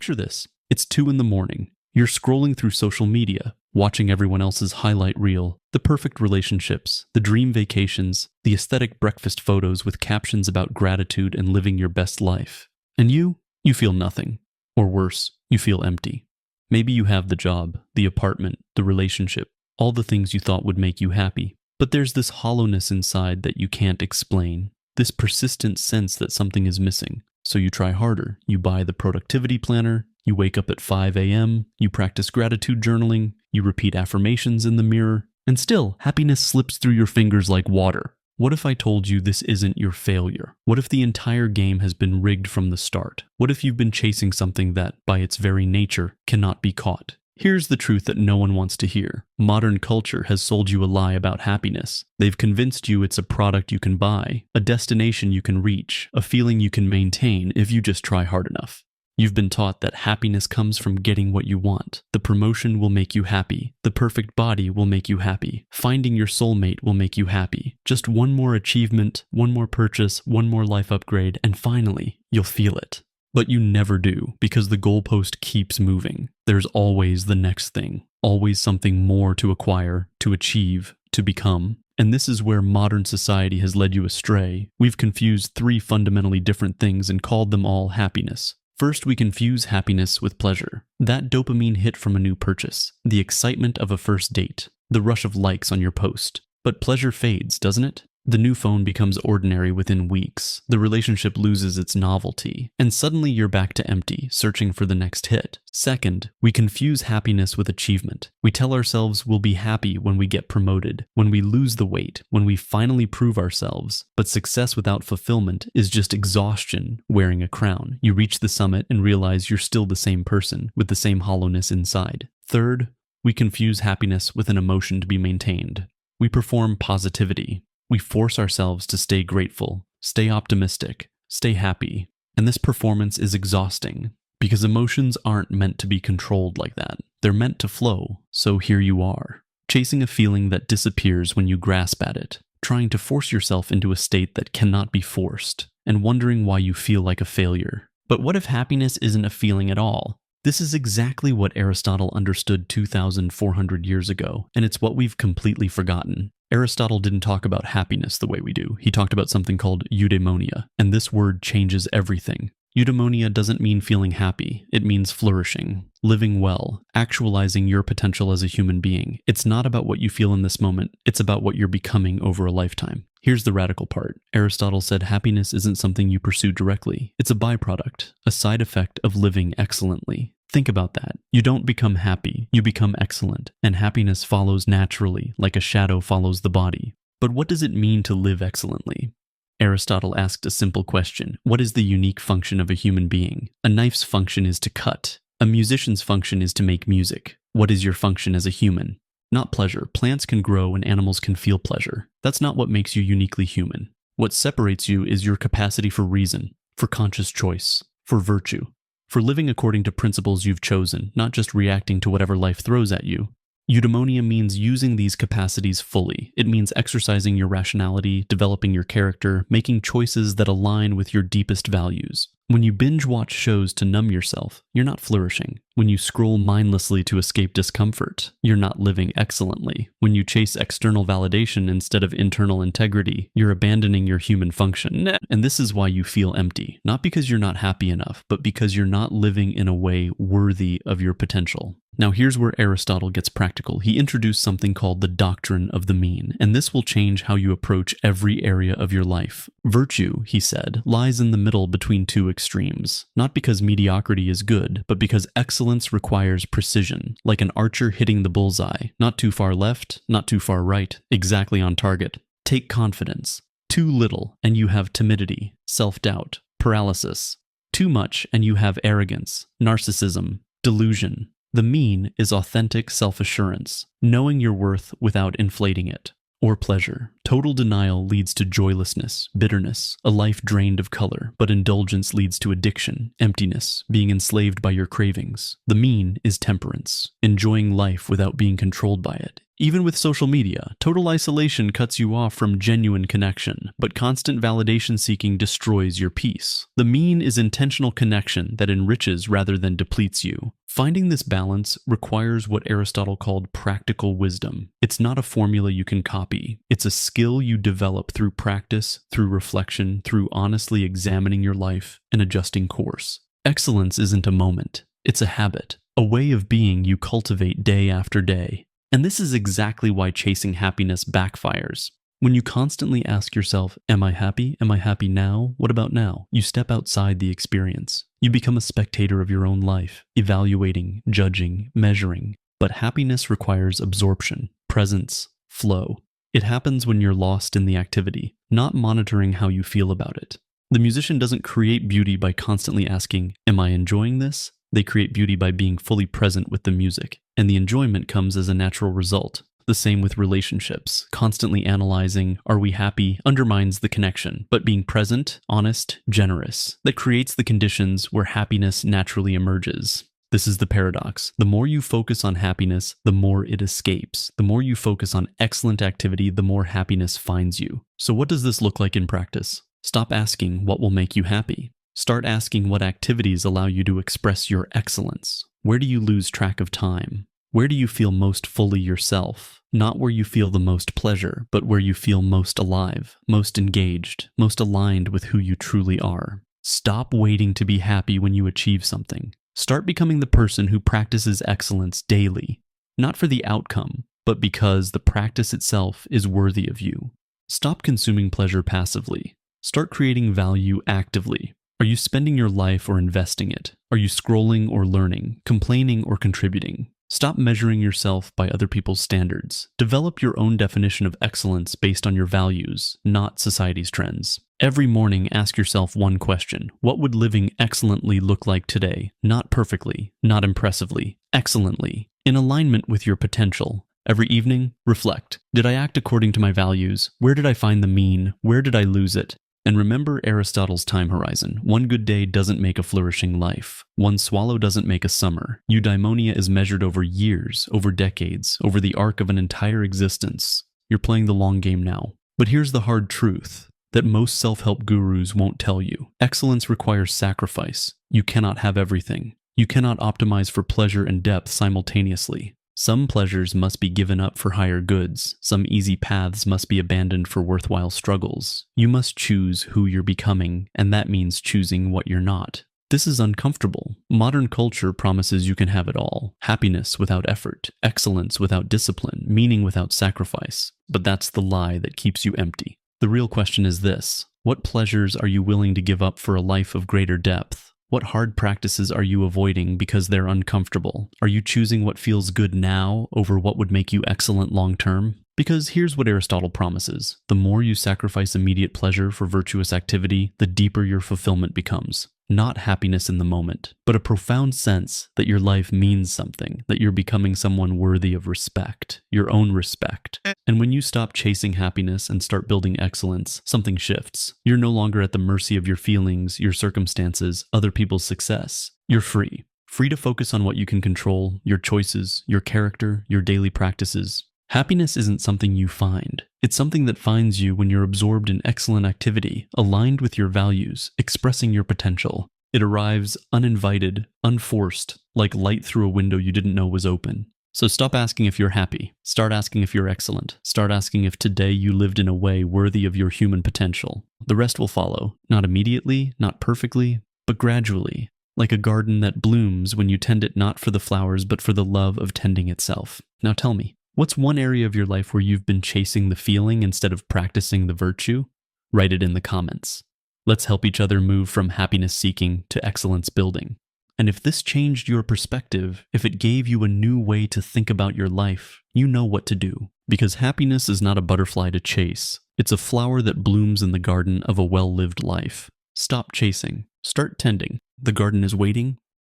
Picture this. It's 2 in the morning. You're scrolling through social media, watching everyone else's highlight reel, the perfect relationships, the dream vacations, the aesthetic breakfast photos with captions about gratitude and living your best life. And you feel nothing. Or worse, you feel empty. Maybe you have the job, the apartment, the relationship, all the things you thought would make you happy. But there's this hollowness inside that you can't explain, this persistent sense that something is missing. So you try harder. You buy the productivity planner, you wake up at 5 a.m., you practice gratitude journaling, you repeat affirmations in the mirror, and still, happiness slips through your fingers like water. What if I told you this isn't your failure? What if the entire game has been rigged from the start? What if you've been chasing something that, by its very nature, cannot be caught? Here's the truth that no one wants to hear. Modern culture has sold you a lie about happiness. They've convinced you it's a product you can buy, a destination you can reach, a feeling you can maintain if you just try hard enough. You've been taught that happiness comes from getting what you want. The promotion will make you happy. The perfect body will make you happy. Finding your soulmate will make you happy. Just one more achievement, one more purchase, one more life upgrade, and finally, you'll feel it. But you never do, because the goalpost keeps moving. There's always the next thing, always something more to acquire, to achieve, to become. And this is where modern society has led you astray. We've confused 3 fundamentally different things and called them all happiness. First, we confuse happiness with pleasure. That dopamine hit from a new purchase, the excitement of a first date, the rush of likes on your post. But pleasure fades, doesn't it? The new phone becomes ordinary within weeks, the relationship loses its novelty, and suddenly you're back to empty, searching for the next hit. Second, we confuse happiness with achievement. We tell ourselves we'll be happy when we get promoted, when we lose the weight, when we finally prove ourselves. But success without fulfillment is just exhaustion wearing a crown. You reach the summit and realize you're still the same person, with the same hollowness inside. Third, we confuse happiness with an emotion to be maintained. We perform positivity. We force ourselves to stay grateful, stay optimistic, stay happy. And this performance is exhausting because emotions aren't meant to be controlled like that. They're meant to flow. So here you are, chasing a feeling that disappears when you grasp at it, trying to force yourself into a state that cannot be forced, and wondering why you feel like a failure. But what if happiness isn't a feeling at all? This is exactly what Aristotle understood 2,400 years ago, and it's what we've completely forgotten. Aristotle didn't talk about happiness the way we do. He talked about something called eudaimonia, and this word changes everything. Eudaimonia doesn't mean feeling happy. It means flourishing, living well, actualizing your potential as a human being. It's not about what you feel in this moment. It's about what you're becoming over a lifetime. Here's the radical part. Aristotle said happiness isn't something you pursue directly. It's a byproduct, a side effect of living excellently. Think about that. You don't become happy, you become excellent, and happiness follows naturally, like a shadow follows the body. But what does it mean to live excellently? Aristotle asked a simple question. What is the unique function of a human being? A knife's function is to cut. A musician's function is to make music. What is your function as a human? Not pleasure. Plants can grow and animals can feel pleasure. That's not what makes you uniquely human. What separates you is your capacity for reason, for conscious choice, for virtue, for living according to principles you've chosen, not just reacting to whatever life throws at you. Eudaimonia means using these capacities fully. It means exercising your rationality, developing your character, making choices that align with your deepest values. When you binge watch shows to numb yourself, you're not flourishing. When you scroll mindlessly to escape discomfort, you're not living excellently. When you chase external validation instead of internal integrity, you're abandoning your human function. And this is why you feel empty. Not because you're not happy enough, but because you're not living in a way worthy of your potential. Now here's where Aristotle gets practical. He introduced something called the doctrine of the mean, and this will change how you approach every area of your life. Virtue, he said, lies in the middle between 2 extremes. Not because mediocrity is good, but because excellence requires precision, like an archer hitting the bullseye. Not too far left, not too far right, exactly on target. Take confidence. Too little, and you have timidity, self-doubt, paralysis. Too much, and you have arrogance, narcissism, delusion. The mean is authentic self-assurance, knowing your worth without inflating it. Or pleasure. Total denial leads to joylessness, bitterness, a life drained of color, but indulgence leads to addiction, emptiness, being enslaved by your cravings. The mean is temperance, enjoying life without being controlled by it, Even with social media, total isolation cuts you off from genuine connection, but constant validation seeking destroys your peace. The mean is intentional connection that enriches rather than depletes you. Finding this balance requires what Aristotle called practical wisdom. It's not a formula you can copy. It's a skill you develop through practice, through reflection, through honestly examining your life and adjusting course. Excellence isn't a moment. It's a habit, a way of being you cultivate day after day. And this is exactly why chasing happiness backfires. When you constantly ask yourself, am I happy? Am I happy now? What about now? You step outside the experience. You become a spectator of your own life, evaluating, judging, measuring. But happiness requires absorption, presence, flow. It happens when you're lost in the activity, not monitoring how you feel about it. The musician doesn't create beauty by constantly asking, am I enjoying this? They create beauty by being fully present with the music, and the enjoyment comes as a natural result. The same with relationships. Constantly analyzing, are we happy, undermines the connection, but being present, honest, generous, that creates the conditions where happiness naturally emerges. This is the paradox. The more you focus on happiness, the more it escapes. The more you focus on excellent activity, the more happiness finds you. So what does this look like in practice? Stop asking what will make you happy. Start asking what activities allow you to express your excellence. Where do you lose track of time? Where do you feel most fully yourself? Not where you feel the most pleasure, but where you feel most alive, most engaged, most aligned with who you truly are. Stop waiting to be happy when you achieve something. Start becoming the person who practices excellence daily, not for the outcome, but because the practice itself is worthy of you. Stop consuming pleasure passively. Start creating value actively. Are you spending your life or investing it? Are you scrolling or learning, complaining or contributing? Stop measuring yourself by other people's standards. Develop your own definition of excellence based on your values, not society's trends. Every morning, ask yourself one question. What would living excellently look like today? Not perfectly, not impressively, excellently, in alignment with your potential. Every evening, reflect. Did I act according to my values? Where did I find the mean? Where did I lose it? And remember Aristotle's time horizon. One good day doesn't make a flourishing life. One swallow doesn't make a summer. Eudaimonia is measured over years, over decades, over the arc of an entire existence. You're playing the long game now. But here's the hard truth that most self-help gurus won't tell you. Excellence requires sacrifice. You cannot have everything. You cannot optimize for pleasure and depth simultaneously. Some pleasures must be given up for higher goods. Some easy paths must be abandoned for worthwhile struggles. You must choose who you're becoming, and that means choosing what you're not. This is uncomfortable. Modern culture promises you can have it all. Happiness without effort, excellence without discipline, meaning without sacrifice. But that's the lie that keeps you empty. The real question is this: what pleasures are you willing to give up for a life of greater depth? What hard practices are you avoiding because they're uncomfortable? Are you choosing what feels good now over what would make you excellent long term? Because here's what Aristotle promises. The more you sacrifice immediate pleasure for virtuous activity, the deeper your fulfillment becomes. Not happiness in the moment, but a profound sense that your life means something, that you're becoming someone worthy of respect, your own respect. And when you stop chasing happiness and start building excellence, something shifts. You're no longer at the mercy of your feelings, your circumstances, other people's success. You're free. Free to focus on what you can control, your choices, your character, your daily practices. Happiness isn't something you find. It's something that finds you when you're absorbed in excellent activity, aligned with your values, expressing your potential. It arrives uninvited, unforced, like light through a window you didn't know was open. So stop asking if you're happy. Start asking if you're excellent. Start asking if today you lived in a way worthy of your human potential. The rest will follow. Not immediately, not perfectly, but gradually. Like a garden that blooms when you tend it not for the flowers, but for the love of tending itself. Now tell me, what's one area of your life where you've been chasing the feeling instead of practicing the virtue? Write it in the comments. Let's help each other move from happiness seeking to excellence building. And if this changed your perspective, if it gave you a new way to think about your life, you know what to do. Because happiness is not a butterfly to chase. It's a flower that blooms in the garden of a well-lived life. Stop chasing. Start tending. The garden is waiting,